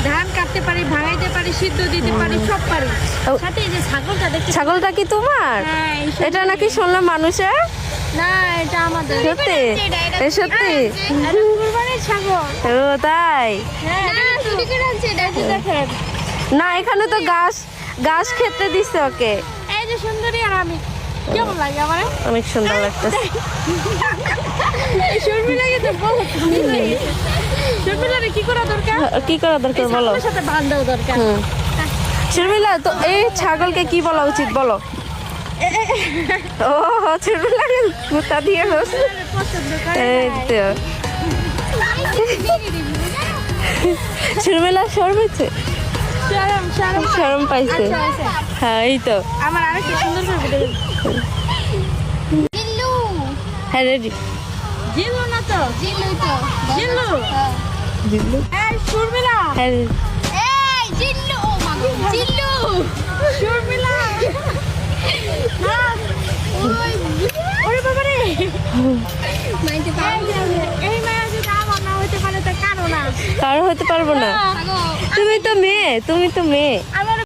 ধান কাটতে পারি, ভাঙাইতে পারি, সিদ্ধ দিতে পারি, সব পারি। সাথে এই যে ছাগলটা দেখতে, ছাগলটা কি তোমার? হ্যাঁ, এই এটা নাকি শুনলাম মানুষের। না, এটা আমাদের। সত্যি? এ সত্যি? এটা কুরবানির ছাগল। ও তাই? হ্যাঁ, এটা চুরি করে আনছে, এটা এই যে দেখেন। না, এখানে তো ঘাস খেতে দিছে ওকে। এই যে সুন্দরী আর আমি, কেমন লাগে আমার? অনেক সুন্দর লাগতেছে। শর্মিলা কিন্তু বহুত সুন্দর লাগে। শর্মিলারে কি করা দরকার? কি করা দরকার বলো? ছাগলের সাথে বাঁধাও দরকার। শর্মিলা, তো এই ছাগলকে কি বলা উচিত বলো? ও শর্মিলাকে গুতা দিয়ে বসে। পছন্দ করে এই নাই। তো শর্মিলা শর্মেছে, শরম, শরম। শরম পাইছে। আচ্ছা, আচ্ছা। হ্যাঁ এই তো। আমার আরেকটা সুন্দর করে বলে দিন। জিল্লু। হ্যাঁ রেডি। জিল্লু না তো? জিল্লু তো। জিল্লু। দিল্লু। এই শর্মিলা। হ্যাঁ এই জিল্লু, ও মা গো, জিল্লু। শর্মিলা। ওই, ওরে বাবা রে। মাইতে পারো। এই মায়া যদি আমার না হইতে পারে তো কারো না। কারো হইতে পারবো না। তুমি তো মেয়ে, তুমি তো মেয়ে। আমার